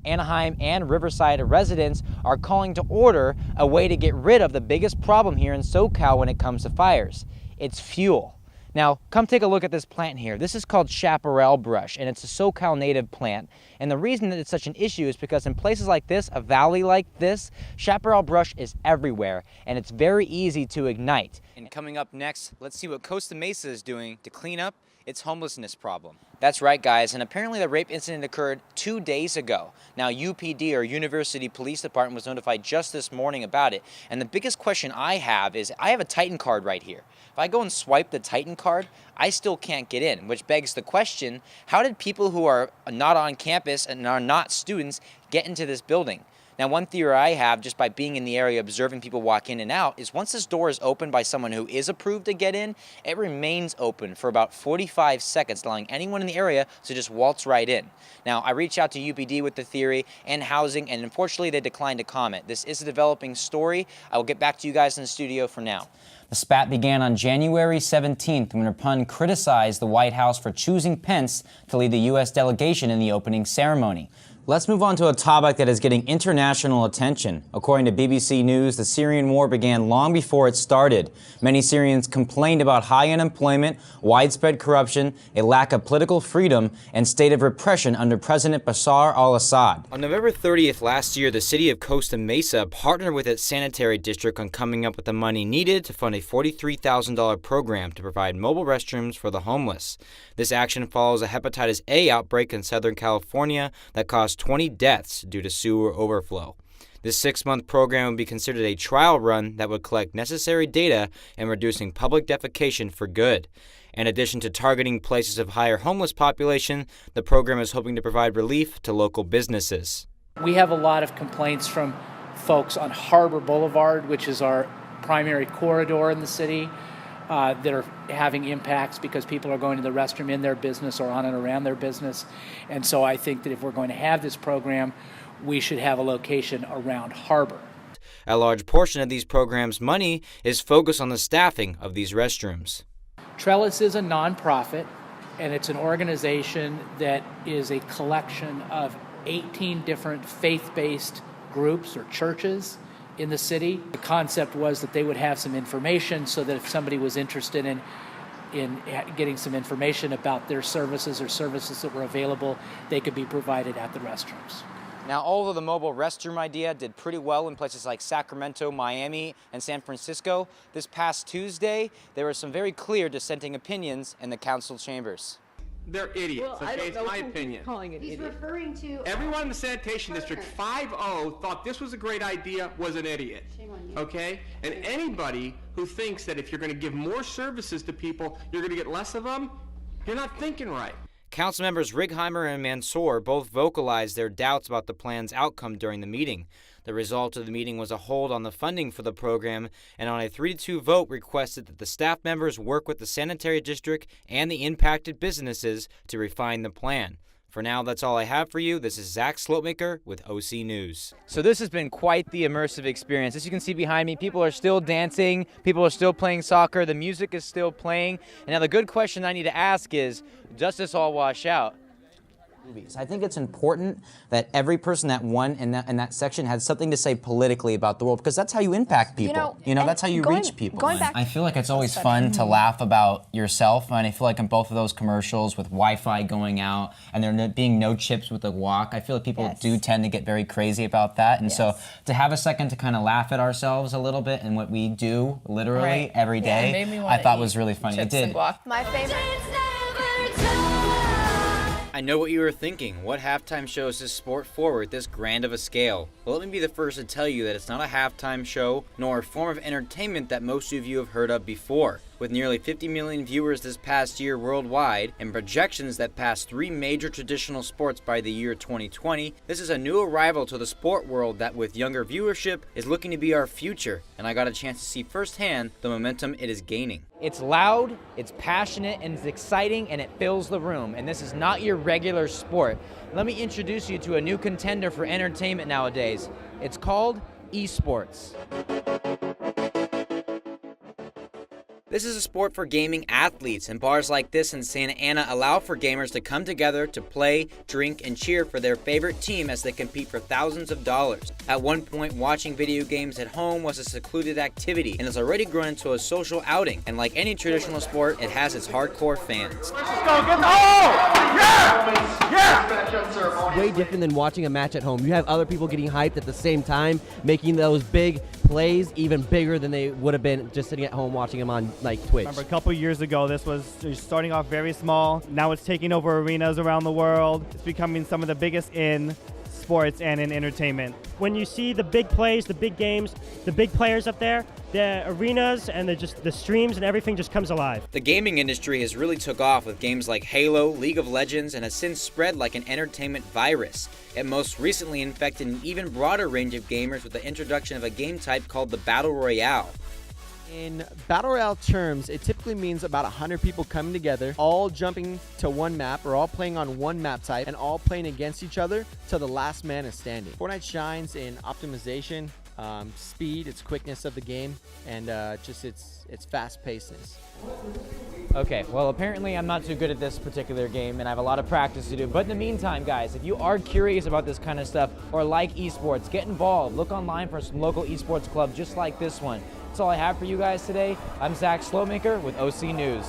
Anaheim and Riverside residents are calling to order a way to get rid of the biggest problem here in SoCal when it comes to fires. It's fuel. Now, come take a look at this plant here. This is called chaparral brush, and it's a SoCal native plant. And the reason that it's such an issue is because in places like this, a valley like this, chaparral brush is everywhere, and it's very easy to ignite. And coming up next, let's see what Costa Mesa is doing to clean up its homelessness problem. That's right, guys, and apparently the rape incident occurred 2 days ago. Now, UPD, or University Police Department, was notified just this morning about it. And the biggest question I have is, I have a Titan card right here. If I go and swipe the Titan card, I still can't get in, which begs the question, how did people who are not on campus and are not students get into this building? Now, one theory I have, just by being in the area observing people walk in and out, is once this door is opened by someone who is approved to get in, it remains open for about 45 seconds, allowing anyone in the area to just waltz right in. Now, I reached out to UPD with the theory and housing, and unfortunately they declined to comment. This is a developing story. I will get back to you guys in the studio for now. The spat began on January 17th when Rapun criticized the White House for choosing Pence to lead the U.S. delegation in the opening ceremony. Let's move on to a topic that is getting international attention. According to BBC News, the Syrian war began long before it started. Many Syrians complained about high unemployment, widespread corruption, a lack of political freedom, and state of repression under President Bashar al-Assad. On November 30th last year, the city of Costa Mesa partnered with its sanitary district on coming up with the money needed to fund a $43,000 program to provide mobile restrooms for the homeless. This action follows a hepatitis A outbreak in Southern California that caused 20 deaths due to sewer overflow. This 6-month program would be considered a trial run that would collect necessary data in reducing public defecation for good. In addition to targeting places of higher homeless population, the program is hoping to provide relief to local businesses. We have a lot of complaints from folks on Harbor Boulevard, which is our primary corridor in the city, that are having impacts because people are going to the restroom in their business or on and around their business. And so I think that if we're going to have this program, we should have a location around Harbor. A large portion of these programs' money is focused on the staffing of these restrooms. Trellis is a nonprofit, and it's an organization that is a collection of 18 different faith-based groups or churches in the city. The concept was that they would have some information so that if somebody was interested in getting some information about their services or services that were available, they could be provided at the restrooms. Now, although the mobile restroom idea did pretty well in places like Sacramento, Miami, and San Francisco, this past Tuesday, there were some very clear dissenting opinions in the council chambers. They're idiots, well, okay? It's my opinion. He's referring to... Everyone in the sanitation district, 5-0, thought this was a great idea, was an idiot. Shame on you. Okay? And anybody who thinks that if you're going to give more services to people, you're going to get less of them, you're not thinking right. Council members Righeimer and Mansour both vocalized their doubts about the plan's outcome during the meeting. The result of the meeting was a hold on the funding for the program, and on a 3-2 vote requested that the staff members work with the sanitary district and the impacted businesses to refine the plan. For now, that's all I have for you. This is Zac Slotemaker with OC News. So this has been quite the immersive experience. As you can see behind me, people are still dancing, people are still playing soccer, the music is still playing. And now the good question I need to ask is, does this all wash out? I think it's important that every person that won in that section had something to say politically about the world, because that's how you impact people. You know that's how you reach people. I feel like it's always fun to laugh about yourself, and I feel like in both of those commercials with Wi-Fi going out and there being no chips with the wok, I feel like people do tend to get very crazy about that. And so to have a second to kind of laugh at ourselves a little bit and what we do literally every day, I thought was really funny. It did. My favorite. I know what you were thinking. What halftime show is this sport forward this grand of a scale? Well, let me be the first to tell you that it's not a halftime show, nor a form of entertainment that most of you have heard of before. With nearly 50 million viewers this past year worldwide, and projections that pass 3 major traditional sports by the year 2020, this is a new arrival to the sport world that, with younger viewership, is looking to be our future, and I got a chance to see firsthand the momentum it is gaining. It's loud, it's passionate, and it's exciting, and it fills the room, and this is not your regular sport. Let me introduce you to a new contender for entertainment nowadays. It's called esports. This is a sport for gaming athletes, and bars like this in Santa Ana allow for gamers to come together to play, drink, and cheer for their favorite team as they compete for thousands of dollars. At one point, watching video games at home was a secluded activity and has already grown into a social outing. And like any traditional sport, it has its hardcore fans. Let's go, get the yeah! Yeah! Way different than watching a match at home. You have other people getting hyped at the same time, making those big plays even bigger than they would have been just sitting at home watching them on like Twitch. Remember, a couple years ago, this was starting off very small. Now it's taking over arenas around the world. It's becoming some of the biggest in sports and in entertainment. When you see the big plays, the big games, the big players up there, the arenas and the streams and everything just comes alive. The gaming industry has really took off with games like Halo, League of Legends, and has since spread like an entertainment virus. It most recently infected an even broader range of gamers with the introduction of a game type called the Battle Royale. In Battle Royale terms, it typically means about 100 people coming together, all jumping to one map, or all playing on one map type, and all playing against each other till the last man is standing. Fortnite shines in optimization, speed, its quickness of the game, and just its fast-pacedness. Okay, well apparently I'm not too good at this particular game and I have a lot of practice to do, but in the meantime guys, if you are curious about this kind of stuff or like esports, get involved. Look online for some local esports clubs just like this one. That's all I have for you guys today. I'm Zac Slotemaker with OC News.